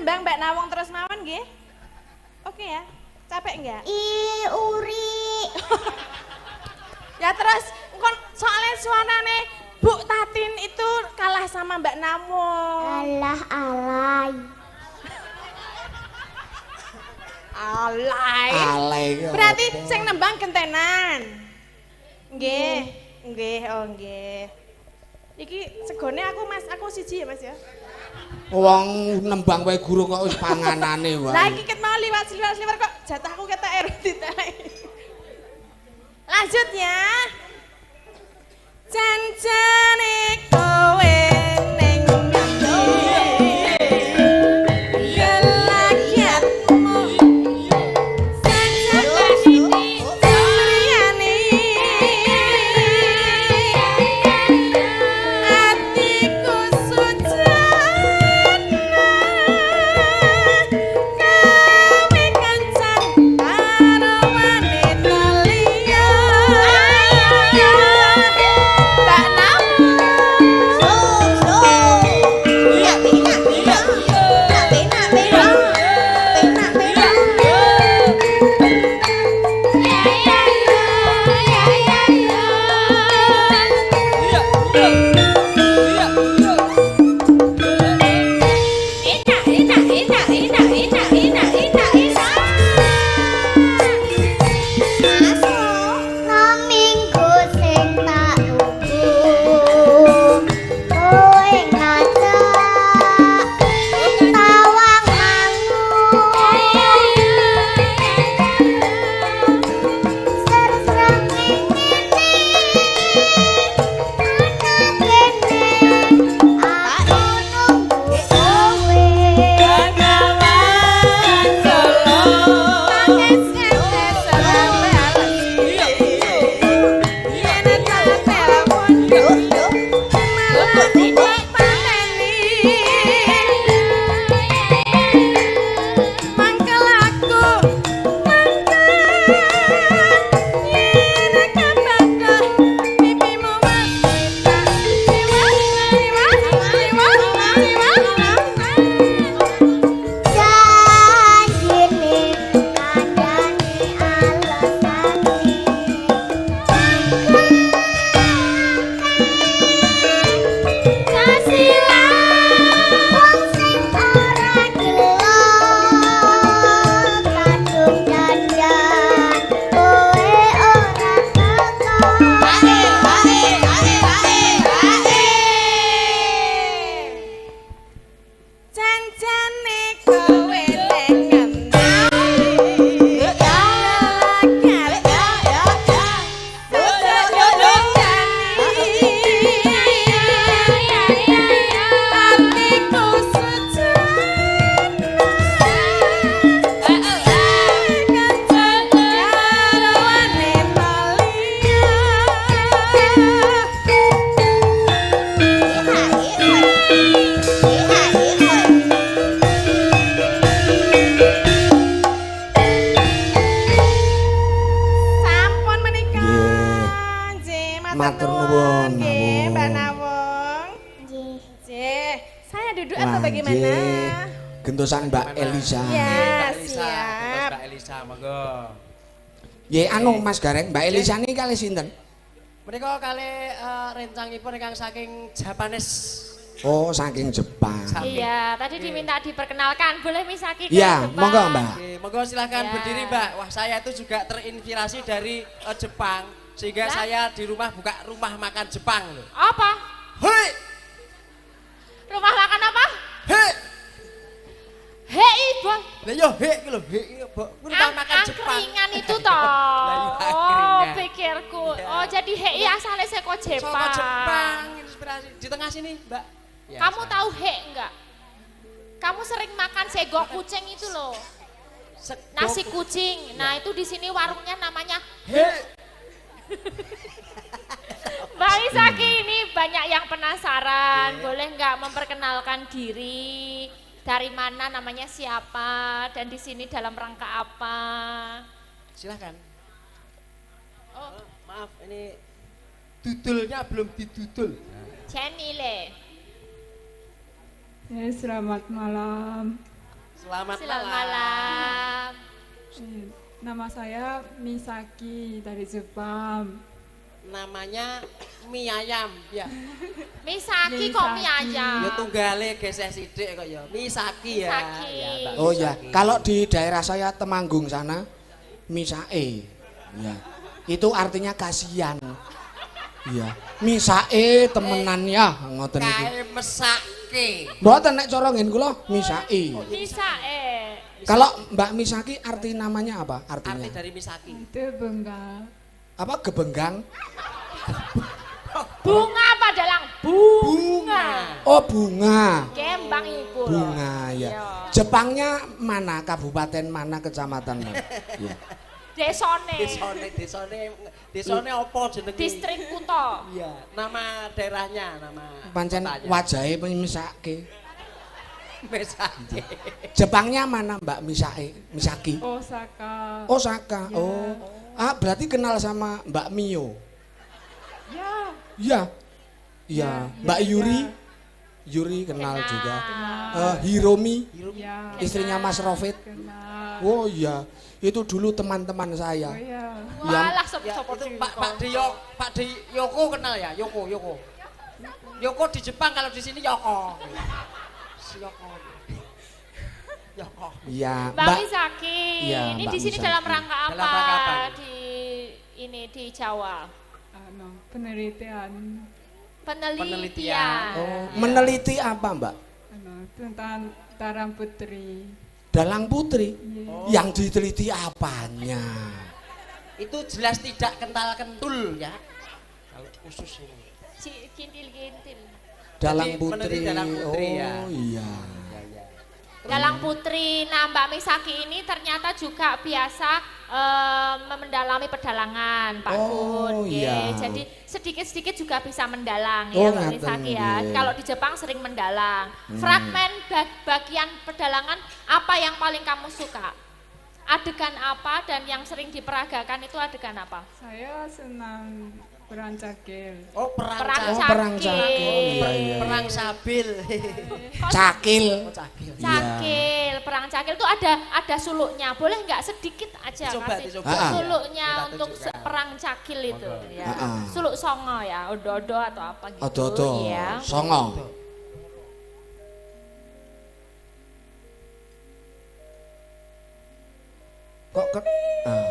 nembang Mbak Nawang terus mawon nggih? Oke ya. Capek enggak?
Uri.
Ya terus engkon soalnya suarane Bu Tatin itu kalah sama Mbak Nawang.
Alah alay.
Alay.
Alay.
Berarti sing nembang gentenan. Nggih, nggih, oh nggih. Iki segone aku siji ya Mas ya.
Wong nembang wae guru kok wis panganane wae.
Lah iki ket mau liwat-liwat kok jatahku ketek ditek. Lanjut ya. Janjane kowe ning
Matur nuwun.
Nggih, Mbak Nawang.
Nggih.
Nggih. Saya duduk atau bagaimana?
Gentosan Mbak Elisa.
Ya,
Mbak Elisa,
siap.
Mbak Elisa, monggo.
Nggih, anu Mas Gareng, Mbak Elisa niki kalih sinten?
Menika kali rencangipun ingkang saking Japanes.
Oh, saking Jepang.
Iya, tadi diminta diperkenalkan. Boleh Misaki ke
Iya,
Jepang?
monggo Mbak.
Oke, monggo silahkan
Ya.
berdiri Mbak. Wah, saya itu juga terinspirasi dari Jepang. Sehingga
Ya?
saya di rumah buka rumah makan Jepang loh.
Apa?
Hei!
Rumah makan apa?
Hei!
Hei, Bang.
Lah yo hei iki lho, hei iki, Mbok. Kuwi rumah makan Jepang.
Angkringan itu toh.
Lah, iya,
Oh,
angkringan.
pikirku.
Iya.
Oh, jadi hei asalnya seko Jepang.
Saka Jepang, inspirasi. Di tengah sini, Mbak. Ya,
Kamu
sama.
tahu hei enggak? Kamu sering makan sego kucing itu loh.
Sego
Nasi kucing. Nah, itu di sini warungnya namanya
Hei!
Mbak Isaki ini banyak yang penasaran. Boleh nggak memperkenalkan diri? Dari mana, namanya siapa, dan di sini dalam rangka apa?
Silahkan.
Oh,
Maaf, ini dudulnya belum didudul.
Jenny le.
Ya, selamat malam.
Selamat
malam.
Nama saya Misaki dari Jepang.
Namanya mie ayam ya.
Misaki kok mie ayam.
Ya tunggale gesek sithik kok ya. Misaki ya.
Misaki.
Ya, Mbak
Oh ya,
Misaki.
kalau di daerah saya Temanggung sana, misae. Ya. Itu artinya kasihan. Iya. Misae temenan ya, ngoten iki.
Kae mesake.
Mboten nek cara nggen kula misae.
Bisa
Kalau Mbak Misaki arti namanya apa artinya?
Arti dari misaki.
Itu benggal.
Apa gebenggang?
bunga apa dalang? Bunga.
Oh, bunga.
Kembang iku lho.
Bunga ya.
Iya.
Jepangnya mana? Kabupaten mana? Kecamatan mana? Ya.
Desone.
Desone apa jenenge?
Distrik Kuto.
Iya, nama daerahnya, nama
Pancen
kotanya.
wajahe misake.
Misaki.
Jepangnya mana Mbak Misaki?
Osaka.
Osaka.
Ya.
Oh. Ah, berarti kenal sama Mbak Mio.
Ya.
Iya. Iya,
Ya,
Mbak
ya,
Yuri.
ya.
Yuri kenal
Kenal.
juga.
Kenal.
Hiromi,
Ya.
istrinya Mas Rofit.
Kenal.
Oh iya, itu dulu teman-teman saya.
Oh ya.
Walah
Ya,
sopo
itu Pak De Yoko kenal ya? Yoko. Yoko di Jepang, kalau di sini Yoko. Si Yoko. Yoko.
Iya,
Mbak Misaki,
Iya,
ini
Mbak
di sini
Misaki.
dalam rangka apa?
Dalam rangka apa?
Di Jawa.
Penelitian
Penelitian.
Oh, meneliti apa Mbak?
tentang Tarang Putri.
Dalang Putri.
Iya.
Yang diteliti apanya?
Itu jelas tidak kental-kentul ya. Kalau khusus ini.
Kintil-kintil.
Dalang
Jadi,
Putri.
meneliti Dalang Putri, ya.
Oh iya.
Ya.
Dalang Putri. Nah, Mbak Misaki ini ternyata juga biasa mendalami pedalangan, Pak
Oh,
Gun. nggih.
iya.
Jadi sedikit-sedikit juga bisa mendalang
Oh,
ya, Mbak
ngaten,
Misaki ya.
nggih.
Kalau di Jepang sering mendalang. Fragmen bagian pedalangan apa yang paling kamu suka? Adegan apa dan yang sering diperagakan itu adegan apa?
Saya senang berancakil.
Oh, perang
Perang
cakil.
Oh, perang
cakil.
cakil. Iya, iya.
Perang sabil.
Cakil.
Oh, cakil.
Cakil, perang cakil itu ada suluknya. Boleh nggak sedikit aja
Dicoba,
kasih
dicoba.
Ah.
suluknya
Kita
untuk
tunjukkan.
perang cakil itu ya.
Ah.
Suluk songo ya, odo-odo atau apa gitu
Odo-odo.
ya.
Songo. Kok ke ah.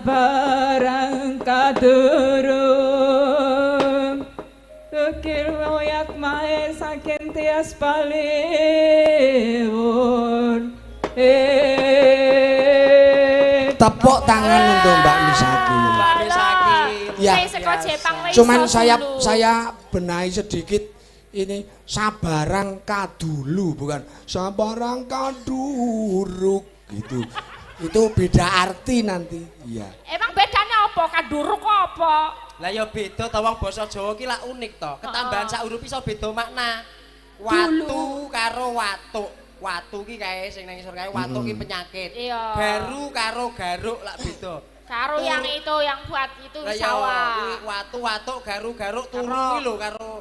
Sabarang kadurung Tukir moyak mae saking tias paliwon
Tepuk tangan untuk Mbak Misaki.
Mbak Misaki.
Ya.
Wis saka Jepang wis
Cuman
iso dulu.
saya benahi sedikit ini sabarang kadulu bukan sabarang kaduruk gitu. Itu beda arti nanti. Iya.
Emang bedanya apa? Kaduruk apa?
Lah ya beda to wong basa Jawa ki lak unik to. Ketambahan sak huruf iso beda makna. Watu karo watuk. Watu ki kae sing nang isor kae watuk ki penyakit.
Iya.
Garu karo garuk lak beda.
Karo yang itu yang buat itu
Lah ya
sawah.
kuwi watu watuk garu garuk turu
Karo.
ki lho karo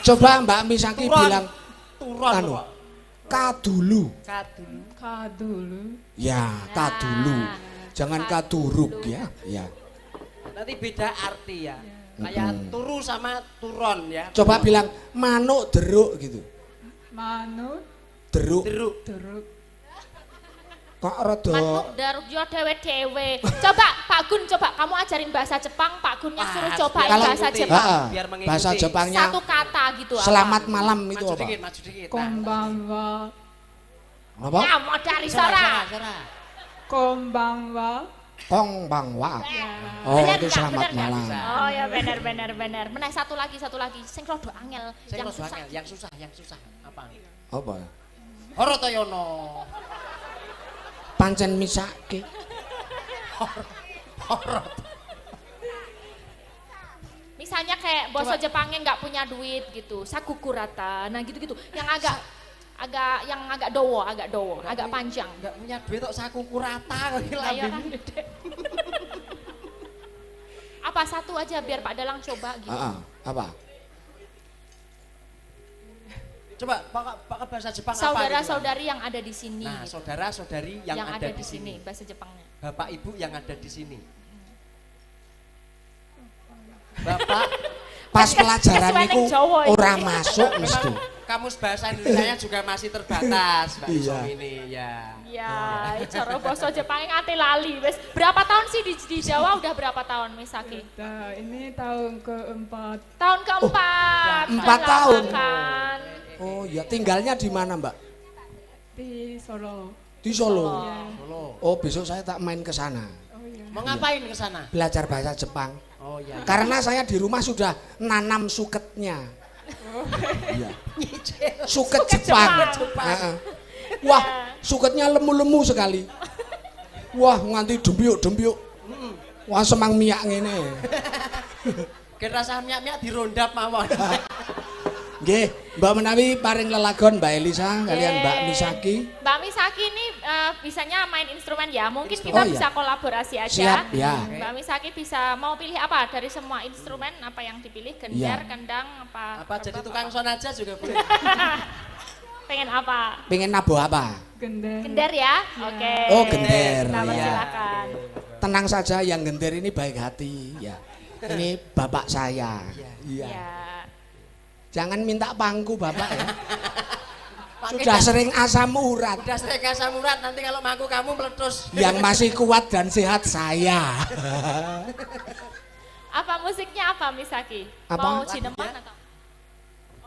Coba Mbak Misaki
turon.
bilang
Turon
anu,
kok.
kadulu.
Kadul.
kadulu
Ya, kadulu. Jangan kaduruk ya. Ya.
Nanti beda arti ya. Kayak turu sama turon ya.
Coba bilang manuk deruk gitu.
manut
Deruk
Deruk.
teruk
kok rada
Manuk daruk yo dewe-dewe. Coba Pak Gun, coba kamu ajarin bahasa Jepang, Pak Gun yang suruh
Wah,
cobain
kalau-
bahasa
mengikuti.
Jepang.
Ah,
Biar mengikuti.
bahasa Jepangnya
Satu kata gitu apa?
selamat malam itu
Maju
apa?
dikit, maju dikit. Nah.
konbanwa
Apa?
Ya, mau dari
Sora,
Sora.
Sora.
konbanwa
Kong bangwa.
Ya.
Oh,
Bener
itu
nggak?
selamat
Bener nggak?
malam.
Oh ya benar. Meneh satu lagi. Sing rodo angel
Saya
yang
kalau
susah.
yang susah. Apa?
Apa?
Horotoyono.
Pancen misake.
Misalnya kayak boso Jepangnya nggak punya duit gitu, sakukurata. Nah gitu-gitu. Yang agak dowo, agak panjang.
Enggak punya duit kok sakukurata kok
Ayo kan,
lambene.
Dek. Apa satu aja biar Pak Dalang coba gitu.
Apa?
Coba pakai bahasa Jepang apa?
Saudara-saudari yang ada di sini.
Nah,
gitu.
saudara-saudari yang ada di sini.
bahasa Jepangnya.
Bapak Ibu yang ada di sini. Bapak
Pas pelajaran
kesuwen
niku
ning Jawa iki.
ora masuk mesti.
kamus bahasa Indonesia juga masih terbatas, Mbak
Iya.
Isom ini ya.
Ya, cara bahasa Jepangnya ate lali. Wes berapa tahun sih di Jawa udah berapa tahun Misaki?
Nah, ini tahun keempat
Tahun keempat.
4
Udah
tahun.
lama kan.
Oh ya, tinggalnya di mana Mbak?
di Solo.
Di Solo.
Ya.
Solo.
Oh besok saya tak main ke sana.
Oh iya.
Mau ngapain ke sana?
Belajar bahasa Jepang.
Oh ya.
Karena saya di rumah sudah nanam suketnya. Iya. Suket Jepang. Heeh. Wah, suketnya lemu-lemu sekali. Wah, nganti dembyuk-dembyuk. Wah, semang miyak ngene.
Kira rasa miak-miak dirondap mawon.
Nggih, Mbak Menawi paring lelagon Mbak Elisa kalian Mbak
Yeay.
Misaki.
Mbak Misaki ini bisanya main instrumen ya. Mungkin
Instrumen.
kita
Oh, iya.
bisa kolaborasi aja.
Siap, ya.
Mbak Misaki bisa mau pilih apa dari semua instrumen apa yang dipilih? Gendar,
Iya.
kendang, apa?
Apa jadi tukang son aja juga boleh.
Pengen apa?
Pengen nabuh apa?
Gender.
Gender ya? Oke.
Oh, gender,
Kita
iya.
persilakan.
Tenang saja, yang gender ini baik hati. Ya, ini bapak saya. Iya.
Ya.
Jangan minta pangku bapak ya.
Pakai
Sudah
dah-
sering asam urat.
Udah sering asam urat, nanti kalau mangku kamu meletus.
Yang masih kuat dan sehat saya.
Apa musiknya apa Misaki?
Apa?
Mau cineman atau?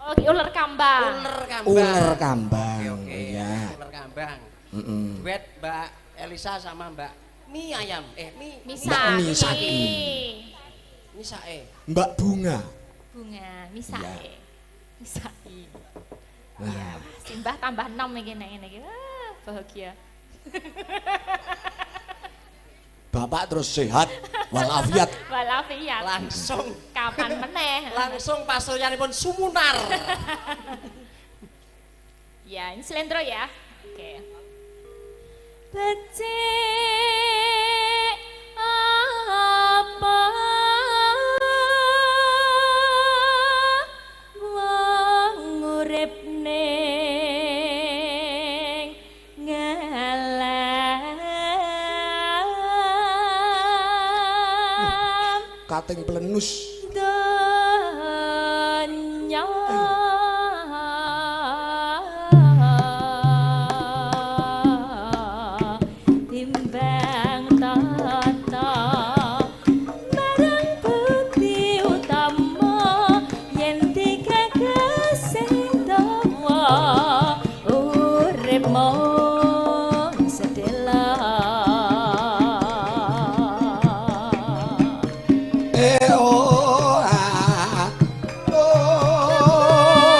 Oh, ular kambang.
Ular kambang.
Ular kambang.
Oke,
Iya.
ular kambang.
Mm-mm.
Duet Mbak Elisa sama Mbak mie ayam. Mbak
Misaki.
Misaki.
Misae.
Mbak Bunga.
Bunga, Misaki. Misaki.
Nah,
Simbah tambah 6 iki. Wah, bahagia.
bapak terus sehat walafiat.
Walafiat.
Langsung
Kapan meneh?
langsung pasuryanipun sumunar.
Ya, ini selendro ya. Oke. Becik apa wong urip ning ngalam
Kating pelenus.
donya timbang tata marang bukti utama yen dikakase dawa urip mung sedela.
Oh, ah, oh,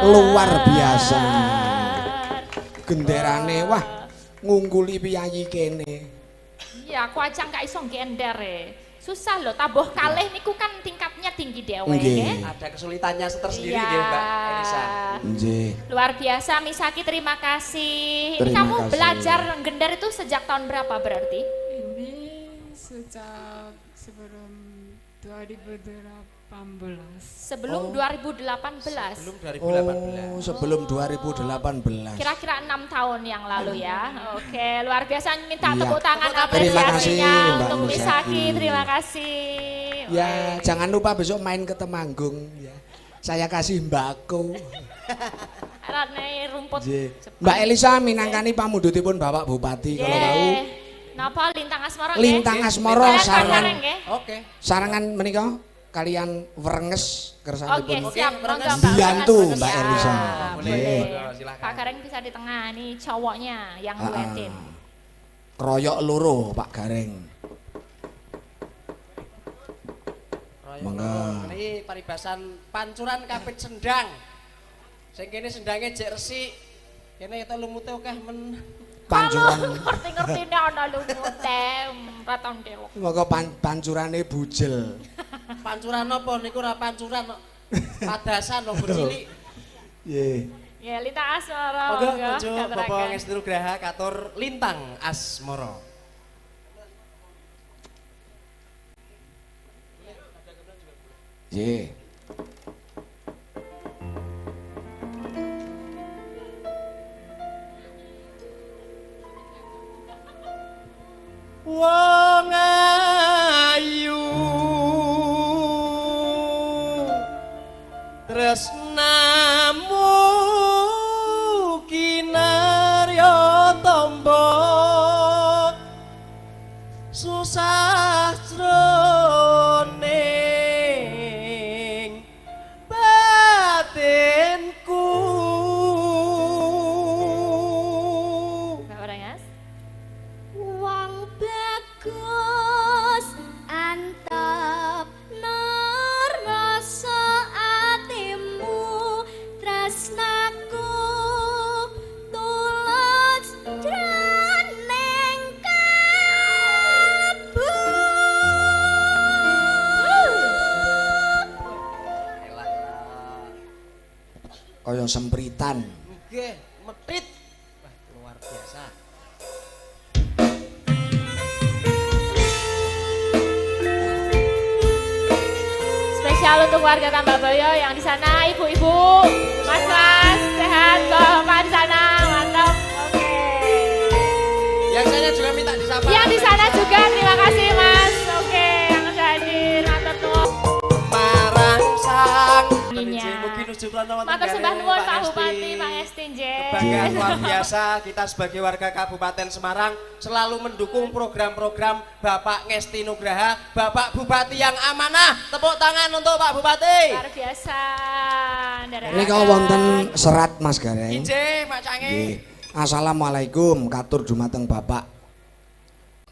luar biasa. Genderane wah ngungkuli piyayi kene.
Ya aku aja nggak iso gender susah loh, tabuh kalih niku kan tingkatnya tinggi dewe
Nggih.
Ada kesulitannya tersendiri
Iya.
nggih Mbak Elisa.
Nggih.
Luar biasa Misaki, terima kasih. Ini
Terima
kamu
kasih.
belajar gender itu sejak tahun berapa berarti?
Ini sejak sebelum 2018.
Sebelum 2018.
Sebelum 2018.
Oh, sebelum 2018.
Kira-kira 6 tahun yang lalu ya. Oke, luar biasa, minta
Iya.
tepuk tangan
Terima kasih,
apresiasinya
Mbak
untuk
Misaki.
Misaki. Terima kasih.
Ya,
Oke.
jangan lupa besok main ke Temanggung ya. Saya kasih mbako.
Rane rumput.
Nggih. Mbak Elisa minangkani pamudhutipun Bapak Bupati kalau mau.
Napa lintang asmara nggih?
Lintang asmara
Kalian
sarangan
pacaran nggih?
Oke.
sarangan menika kalian werenges
Oke,
kersanipun
siap.
Oke,
Monggo, Mbak.
Diantu,
Siap.
Mbak Elisa.
Boleh.
Nggih.
Monggo, silakan.
Pak Gareng bisa di tengah, nih cowoknya yang duetin.
Kroyok loro Pak Gareng. Monggo.
Ini paribasan pancuran kapit sendang. Sing kene sendange jek resik. Kene itu lumute akeh men.
Pancuran.
Ngerti-ngertine ana lumute, ratong delok.
Monggo pancurane bujel.
Pancuran apa niku ora pancuran kok. Padasan lho cilik.
Nggih.
Ya, lintang asmara.
Monggo
monggo,
Konjo Bapak
katuraken.
Ngesti Nugraha katur Lintang Asmara.
Nggih.
Wong ayu tresnamu kinarya tamba susah jroning batinku.
Mbak Orengas.
Wong bagus antep rasa atimu tresnaku tulus jroning kalbu.
Kaya sempritan.
Nggih, medhit. Wah, luar biasa.
Spesial untuk warga Tambak Boyo yang di sana, ibu-ibu, mas-mas, sehat, bapak di sana, mantap. Oke.
Yang saya juga minta disapa.
Yang di sana juga, terima kasih mas. Oke, yang sudah hadir, matur nuwun.
Marang sang
Ininya.
Mugi nuju prana wonten
Matur
gareng,
sembah nuwun Pak
Ngesti.
Bupati, Pak Ngesti nggih.
Kebanggaan luar biasa kita sebagai warga Kabupaten Semarang selalu mendukung program-program Bapak Ngesti Nugraha, Bapak Bupati yang amanah. Tepuk tangan untuk Pak Bupati.
Luar biasa.
Nika wonten serat Mas Gareng.
Injih, Mak Cange.
Nggih. Assalamualaikum katur dumateng Bapak.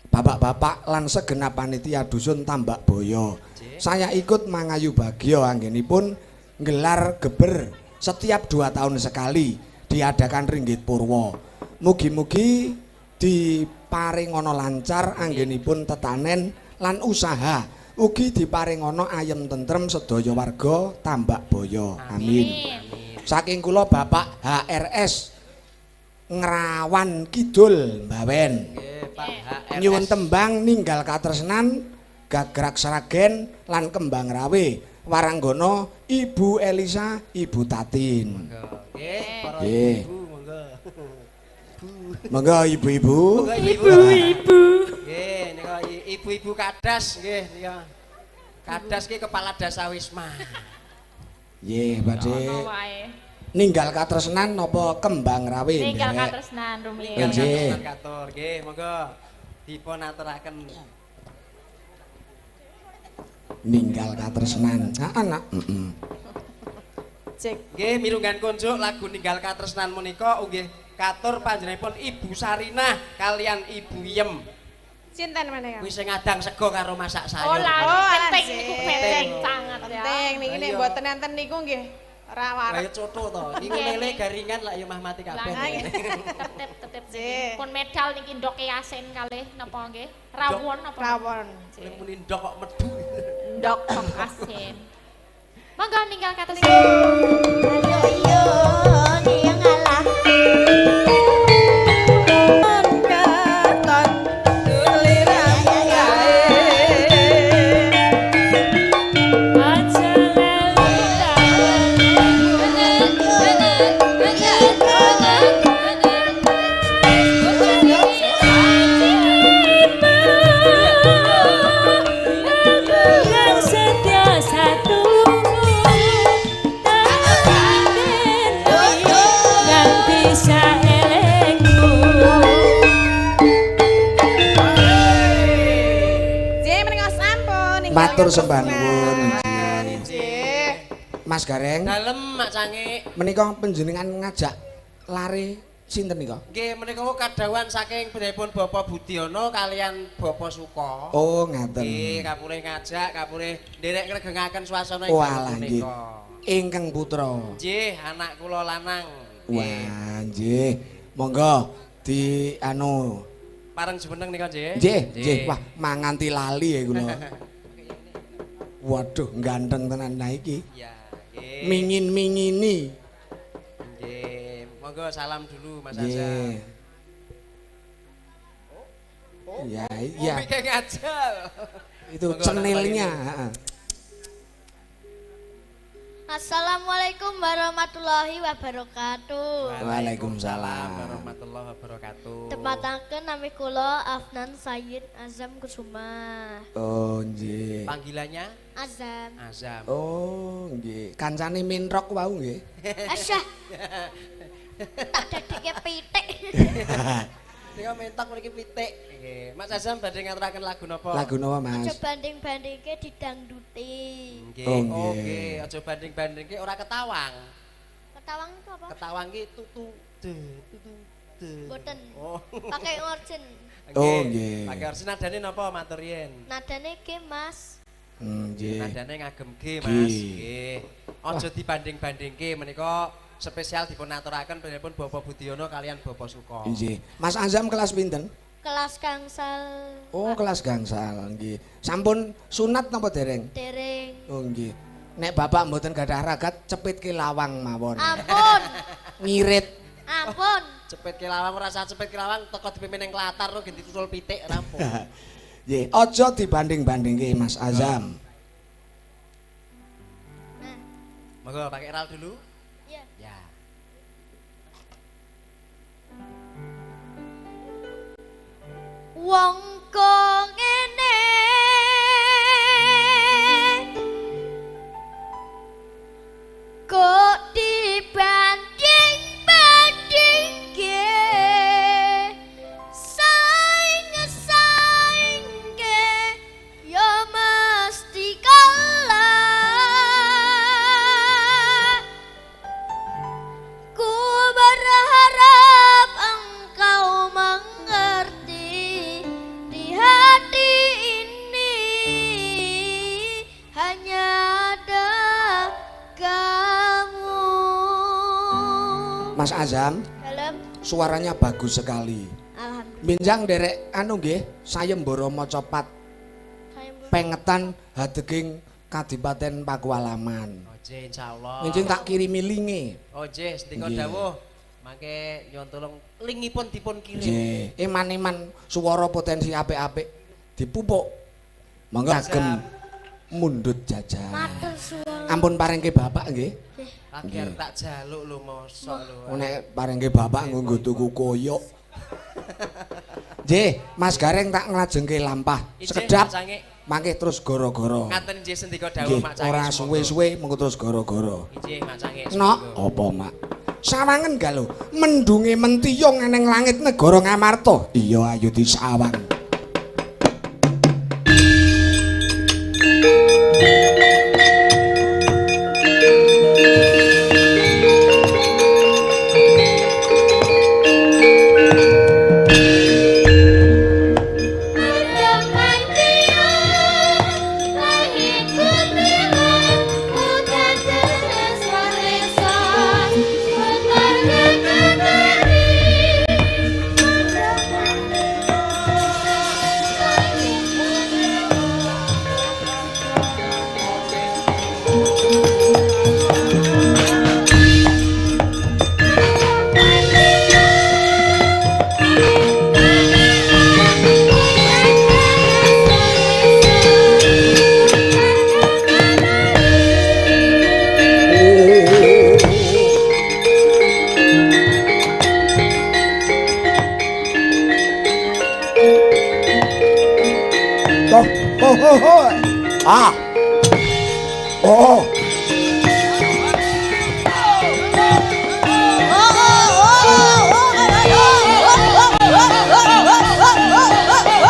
Bapak-bapak lan segenap panitia dusun Tambak Boyo. Saya ikut mangayu bagyo anggenipun nggelar geber setiap 2 tahun sekali diadakan Ringgit Purwo. Mugi-mugi diparingono lancar anggenipun tetanen lan usaha. Ugi diparingono ayem tentrem sedaya warga Tambak Boyo. Amin. Saking kula Bapak HRS Ngrawan Kidul Mbawen.
Nggih, Pak HRS.
Nyuwun tembang ninggal katresnan gagrak sragen lan kembang rawe waranggono Ibu Elisa Ibu Tatin.
Nggih, para
Nggih.
ibu, monggo.
Monggo ibu-ibu.
Monggo ibu-ibu. Nggih, nika ibu-ibu kadas nggih nika. Kadas ki kepala dasa wisma.
Nggih, badhe
Ono wae.
ninggal katresnan napa kembang rawe.
Ninggal
nderek?
katresnan rumiyin.
Nggih.
Nggih, katur. Nggih, monggo dipun aturaken.
Ninggal katresnan. Anak.
Cek.
Nggih, mirunggan konjuk lagu Ninggal Katresnan menika nggih katur panjenenganipun Ibu Sarinah kalian Ibu Yem.
Sinten meneh, Kang?
Kuwi sing ngadang sego karo masak
Oh,
sayur.
lah,
Oh,
penting
asik.
niku penting sangat ya.
Penting niki nek
Ayo.
mboten enten niku nggih Ora wareg.
Kayak coto to. Iki lele garingan lah ya mah mati kabeh.
Tetep pun medal niki ndoke asin kalih napa nggih? Rawon apa?
Rawon.
Lek muni ndok kok medu.
Ndok asin. Monggo ninggal katus.
Ayo iyo ning ngalah.
Katon tulirang gawe.
Aja setia satu yang bisa elengku.
Nggih menika sampun.
Matur sembah nuwun.
Nggih.
Mas Gareng,
Dalem Mak Canggih.
menika panjenengan ngajak lare sinten nika?
Nggih menika kadhawan saking pripun Bapak Budiono kalian Bapak Suko.
Oh, ngaten.
Nggih, kapure ngajak, kapure nderek ngregengaken suasana ing
Walah nggih.
punika.
Ingkang putra.
Nggih, anak kula lanang.
Wah, nggih. Monggo di anu.
Pareng jumeneng nika nggih.
Nggih, nggih. Wah, manganti lali ya kula. Waduh, ganteng tenan nah iki.
Iya, nggih.
Mingin-mingini.
Nggih, monggo salam dulu Mas Azam.
Nggih. Ya, iya.
Mau bikin ngajak.
Itu
Monggo,
cenilnya,
anak
heeh.
Assalamualaikum warahmatullahi wabarakatuh.
Waalaikumsalam.
warahmatullahi wabarakatuh.
Tepataken nami kula Afnan Sayyid Azam Kusuma.
Oh, nggih.
Panggilannya
Azam.
Azam.
Oh, nggih. Kancane minrok wau nggih.
Asyah. Tak dadike pitik.
Nika mentok mriki pitik. Nggih, Mas Azam badhe ngaturaken lagu napa?
Lagu napa,
Aja
Mas?
banding-bandingke didangduti.
Nggih.
Oh,
Oh,
nggih.
nggih, aja banding-bandingke ora ketawang.
Ketawang itu apa?
Ketawang ki tutu tutu de.
Boten.
Oh.
Pakai orjen.
Oh, nggih.
Pakai orsin nadane napa matur yen?
Nadane ke Mas.
Nggih.
Nadane ngagem G, Mas.
Nggih.
Nggih. Aja dibanding-bandingke menika spesial dipun aturaken pripun Bapak Budiono kalian Bapak Suko.
Nggih. Mas Azam kelas pinten?
Kelas gangsal.
Oh, kelas gangsal nggih. Sampun sunat napa dereng?
Dereng.
Oh, nggih. Nek bapak mboten gadah ragat, cepitke lawang mawon.
Ampun.
Ngirit.
Ampun.
Cepet ke lawang ora usah cepet ke lawang teko dipimpin ning klatar lho ganti tutul pitik rampung.
Nggih, aja dibanding-bandingke Mas Azam.
Nah,
Monggo pakai ral dulu.
iya.
Ya.
Wong kok ngene kok dibanding-bandingke saing-saingke ya mesti kalah. Ku berharap engkau mengerti di hati ini hanya ada kamu.
Mas Azam,
Dalam
suaranya bagus sekali.
alhamdulillah.
Minjang derek anu nggih, sayembara maca pat
Saya
pengetan hadeging Kadipaten Pakualaman.
Oje insyaallah.
Minjing tak kirimi linge.
Oje sedika
Nggih.
dawuh. Mangke nyuwun tulung lingipun dipun kirim.
Nggih, eman-eman swara potensi apik-apik dipupuk. Monggo agem mundhut jajan.
matur suwun.
Ampun paringke bapak nggih.
Lagi arep tak jaluk lho mosok lho.
Nek paringke bapak nggo tuku koyok. Nggih, Mas Gareng tak nglajengke lampah.
Ijih,
Sekedap
Mas Canggih.
mangke terus goro-goro.
Ngaten nggih sendika dawuh
Nggih,
Mak Canggih.
ora suwe-suwe mengko terus goro-goro.
Ijih Mak Canggih.
Nok, apa mak? Sawangen gak lho, mendunge mentiyung eneng langit negara Ngamarta. Iya ayo disawang.
Langit putih, udah terus
Toh. Oh. Ah. Oh.